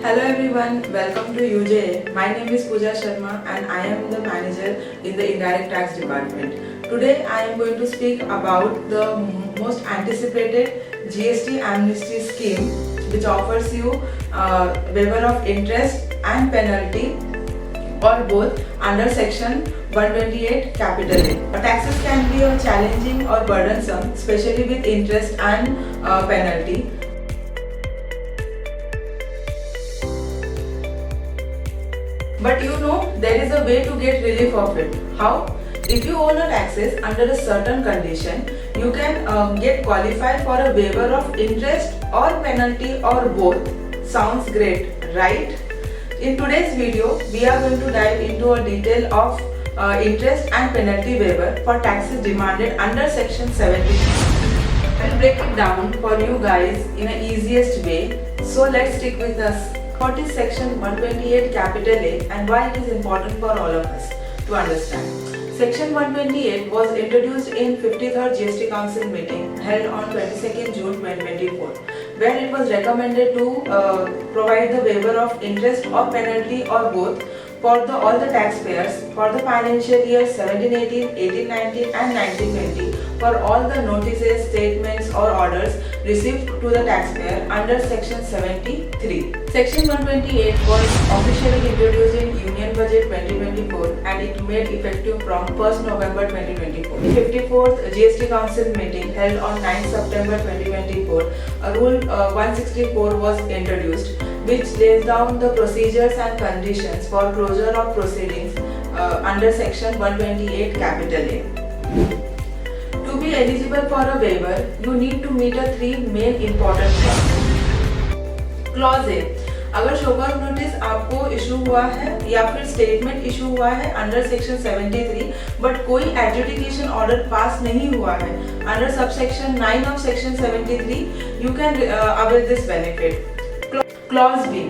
Hello everyone, welcome to UJA. My name is Pooja Sharma and I am the manager in the Indirect Tax Department. Today I am going to speak about the most anticipated GST amnesty scheme which offers you waiver of interest and penalty or both under section 128 capital A. Taxes can be challenging or burdensome, especially with interest and penalty. But there is a way to get relief of it. How? If you owe no taxes under a certain condition, you can get qualified for a waiver of interest or penalty or both. Sounds great, right? In today's video, we are going to dive into a detail of interest and penalty waiver for taxes demanded under section 70. I'll break it down for you guys in the easiest way. So let's stick with us. What is section 128 capital A and why it is important for all of us to understand. Section 128 was introduced in 53rd GST Council meeting held on 22nd June 2024, where it was recommended to provide the waiver of interest or penalty or both for all the taxpayers for the financial year 17-18, 18-19 and 19-20 for all the notices, statements or orders received to the taxpayer under section 73. Section 128 was officially introduced in Union Budget 2024 and it made effective from 1st November 2024. The 54th GST Council meeting held on 9th September 2024, a Rule 164 was introduced, which lays down the procedures and conditions for closure of proceedings under section 128 capital A. To be eligible for a waiver, you need to meet a three main important clauses. Clause A, अगर show cause notice आपको issue हुआ है या फिर statement issue हुआ है under section 73 but कोई adjudication order pass नहीं हुआ है under subsection 9 of section 73, you can avail this benefit. Clause b,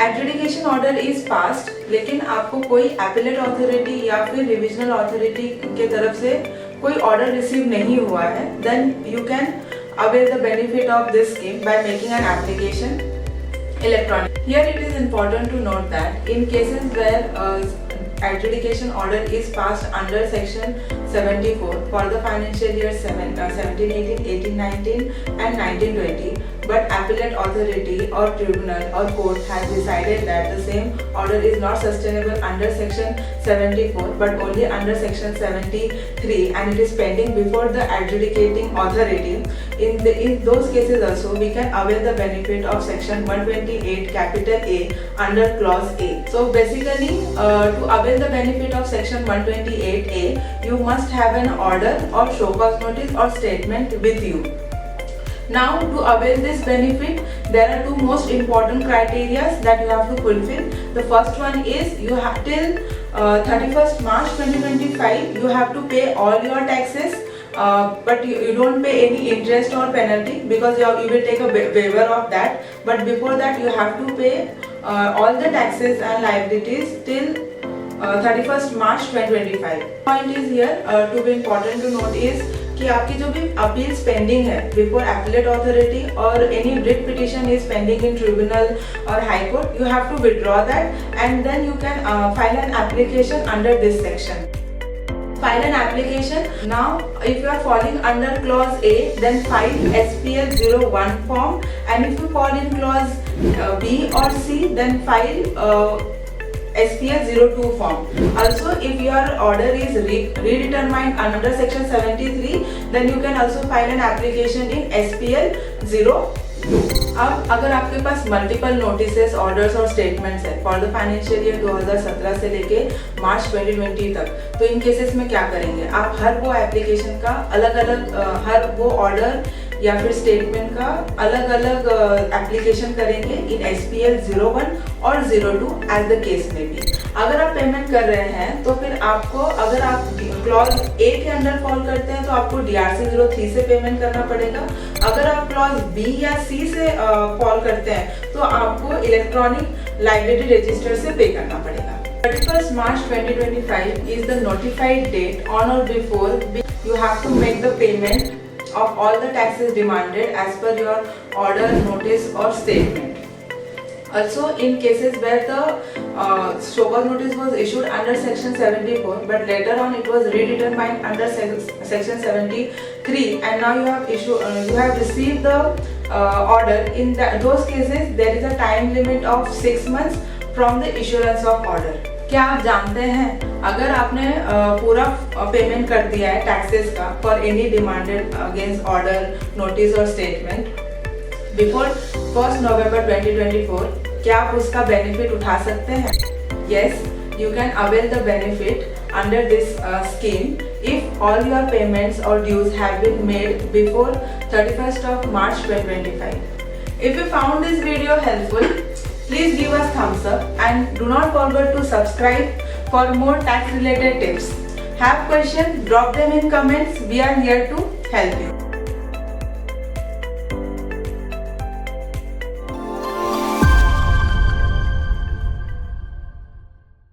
adjudication order is passed लेकिन आपको कोई एपेलेट अथॉरिटी या फिर रिविजनल अथॉरिटी के तरफ से कोई ऑर्डर रिसीव नहीं हुआ है, then you can avail the benefit of this scheme by making an application electronic. Here it is important to note that in cases where adjudication order is passed under section 74 for the financial year 17-18, 18-19 and 19-20, but appellate authority or tribunal or court has decided that the same order is not sustainable under section 74 but only under section 73 and it is pending before the adjudicating authority. In those cases also we can avail the benefit of section 128 capital A under clause A. So basically to avail the benefit of section 128A, you must have an order or show cause notice or statement with you. Now to avail this benefit, there are two most important criteria that you have to fulfill. The first one is you have till 31st March 2025 you have to pay all your taxes, but you don't pay any interest or penalty because you will take a waiver of that. But before that you have to pay all the taxes and liabilities till 31st March 2025. Point is here to be important to note is कि आपकी जो भी appeals pending है before appellate authority और any writ petition is pending in tribunal और high court, you have to withdraw that and then you can file an application under this section. File an application. Now if you are falling under clause A, then file SPL 01 form, and if you fall in clause B or C, then file SPL 02 form. Also if your order is redetermined under section 73, then you can also file an application in SPL 02. अब अगर आपके पास multiple notices, orders और statements है for the financial year 2017 से लेके मार्च 2020 तक, तो इन cases में क्या करेंगे, आप हर वो एप्लीकेशन का अलग अलग हर वो ऑर्डर या फिर स्टेटमेंट का अलग अलग एप्लीकेशन करेंगे इन SPL 01 और 02 एज द केस में भी. अगर आप पेमेंट कर रहे हैं तो फिर आपको, अगर आप क्लॉज A के अंडर फॉल करते हैं तो आपको DRC 03 से पेमेंट करना पड़ेगा. अगर आप क्लॉज B या C से फॉल करते हैं तो आपको इलेक्ट्रॉनिक लाइबिलिटी रजिस्टर से पे करना पड़ेगा. 31st March 2025 is the notified date. On or before you have to make the payment of all the taxes demanded as per your order, notice or statement. Also, in cases where the show cause notice was issued under section 74, but later on it was redetermined under section 73, and now you have received the order. In those cases, there is a time limit of 6 months from the issuance of order. क्या आप जानते हैं, अगर आपने पूरा payment कर दिया है टैक्सेस का for any demanded against order, notice और स्टेटमेंट बिफोर 1 नवंबर 2024, क्या आप उसका बेनिफिट उठा सकते हैं? Yes, you can avail the benefit under this scheme if all your payments or dues have been made before 31st of March 2025. If you found this video helpful, please give us thumbs up and do not forget to subscribe for more tax related tips. Have questions? Drop them in comments. We are here to help you.